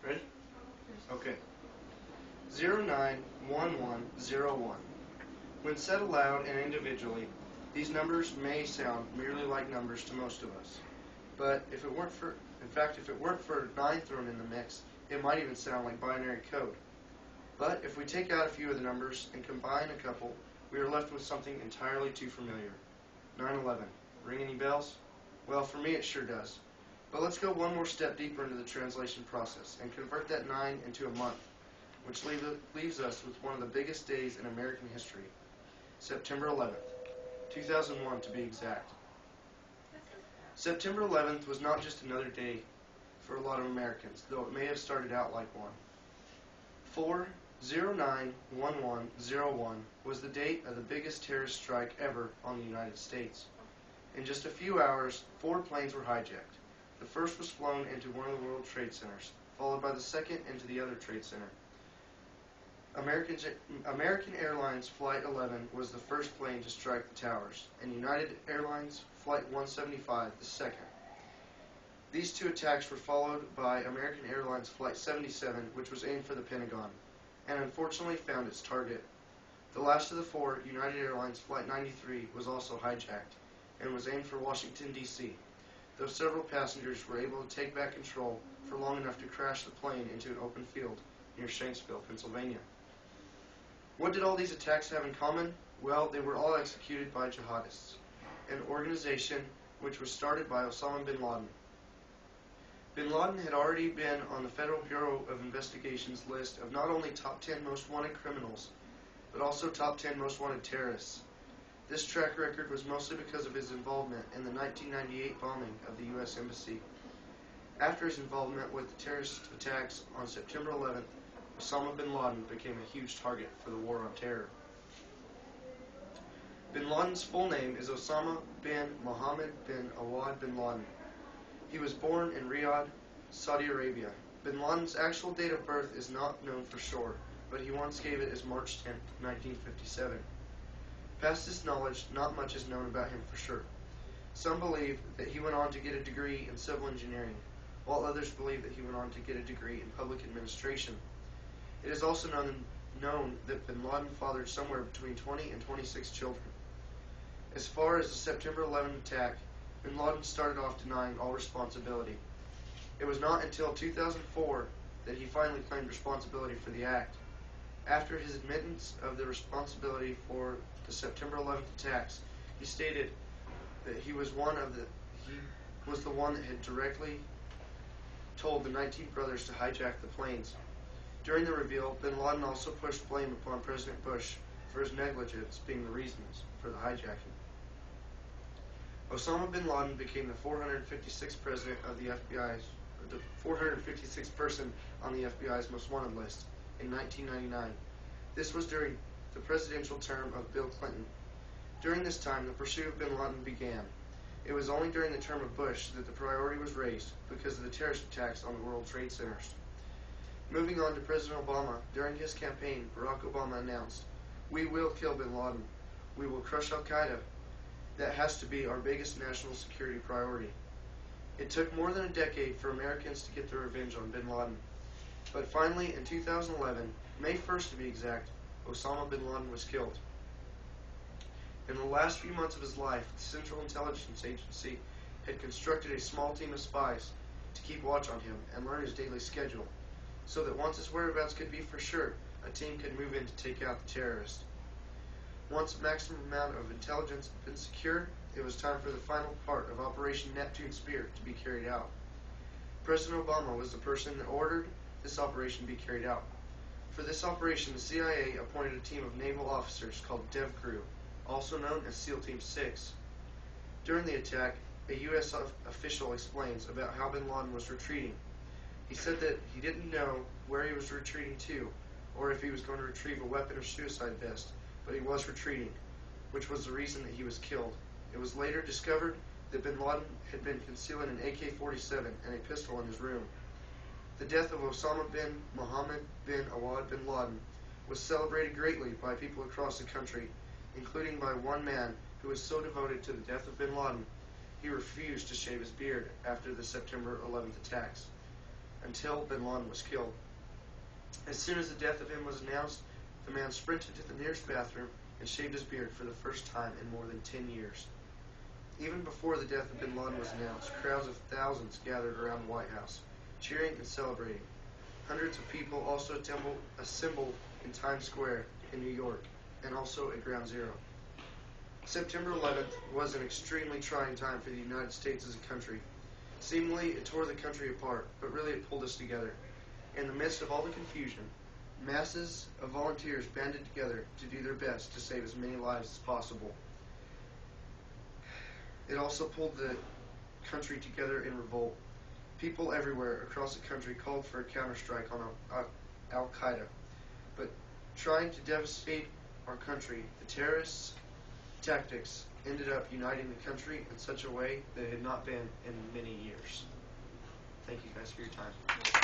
Ready? Okay. 091101. When said aloud and individually, these numbers may sound merely like numbers to most of us. But if it weren't for, if it weren't for 9 thrown in the mix, it might even sound like binary code. But if we take out a few of the numbers and combine a couple, we are left with something entirely too familiar. 9/11. Ring any bells? Well, for me it sure does. But let's go one more step deeper into the translation process and convert that 9 into a month, which leaves us with one of the biggest days in American history. September 11th, 2001 to be exact. September 11th was not just another day for a lot of Americans, though it may have started out like one. 4/09/11/01 was the date of the biggest terrorist strike ever on the United States. In just a few hours, 4 planes were hijacked. The first was flown into one of the World Trade Centers, followed by the second into the other Trade Center. American Airlines Flight 11 was the first plane to strike the towers, and United Airlines Flight 175 the second. These 2 attacks were followed by American Airlines Flight 77, which was aimed for the Pentagon, and unfortunately found its target. The last of the 4, United Airlines Flight 93, was also hijacked, and was aimed for Washington, D.C., though several passengers were able to take back control for long enough to crash the plane into an open field near Shanksville, Pennsylvania. What did all these attacks have in common? Well, they were all executed by jihadists, an organization which was started by Osama bin Laden. Bin Laden had already been on the Federal Bureau of Investigation's list of not only top 10 most wanted criminals, but also top 10 most wanted terrorists. This track record was mostly because of his involvement in the 1998 bombing of the U.S. Embassy. After his involvement with the terrorist attacks on September 11th, Osama bin Laden became a huge target for the war on terror. Bin Laden's full name is Osama bin Mohammed bin Awad bin Laden. He was born in Riyadh, Saudi Arabia. Bin Laden's actual date of birth is not known for sure, but he once gave it as March 10, 1957. Past this knowledge, not much is known about him for sure. Some believe that he went on to get a degree in civil engineering, while others believe that he went on to get a degree in public administration. It is also known that bin Laden fathered somewhere between 20 and 26 children. As far as the September 11th attack, bin Laden started off denying all responsibility. It was not until 2004 that he finally claimed responsibility for the act. After his admittance of the responsibility for the September 11th attacks, he stated that he was the one that had directly told the 19 brothers to hijack the planes. During the reveal, bin Laden also pushed blame upon President Bush for his negligence being the reasons for the hijacking. Osama bin Laden became the 456th president of the the 456th person on the FBI's most wanted list in 1999. This was during the presidential term of Bill Clinton. During this time, the pursuit of bin Laden began. It was only during the term of Bush that the priority was raised because of the terrorist attacks on the World Trade Centers. Moving on to President Obama, during his campaign, Barack Obama announced, "We will kill bin Laden. We will crush Al-Qaeda. That has to be our biggest national security priority." It took more than a decade for Americans to get their revenge on bin Laden. But finally, in 2011, May 1st to be exact, Osama bin Laden was killed. In the last few months of his life, the Central Intelligence Agency had constructed a small team of spies to keep watch on him and learn his daily schedule, so that once his whereabouts could be for sure, a team could move in to take out the terrorist. Once a maximum amount of intelligence had been secured, it was time for the final part of Operation Neptune Spear to be carried out. President Obama was the person that ordered this operation be carried out. For this operation, the CIA appointed a team of naval officers called Dev Crew, also known as SEAL Team 6. During the attack, a U.S. official explains about how bin Laden was retreating. He said that he didn't know where he was retreating to, or if he was going to retrieve a weapon or suicide vest, but he was retreating, which was the reason that he was killed. It was later discovered that bin Laden had been concealing an AK-47 and a pistol in his room. The death of Osama bin Mohammed bin Awad bin Laden was celebrated greatly by people across the country, including by one man who was so devoted to the death of bin Laden, he refused to shave his beard after the September 11th attacks. until bin Laden was killed. As soon as the death of him was announced, the man sprinted to the nearest bathroom and shaved his beard for the first time in more than 10 years. Even before the death of bin Laden was announced, crowds of thousands gathered around the White House, cheering and celebrating. Hundreds of people also assembled in Times Square in New York, and also at Ground Zero. September 11th was an extremely trying time for the United States as a country. Seemingly, it tore the country apart, but really it pulled us together. In the midst of all the confusion, masses of volunteers banded together to do their best to save as many lives as possible. It also pulled the country together in revolt. People everywhere across the country called for a counterstrike on Al-Qaeda. But trying to devastate our country, the terrorists' tactics ended up uniting the country in such a way that it had not been in many years. Thank you guys for your time.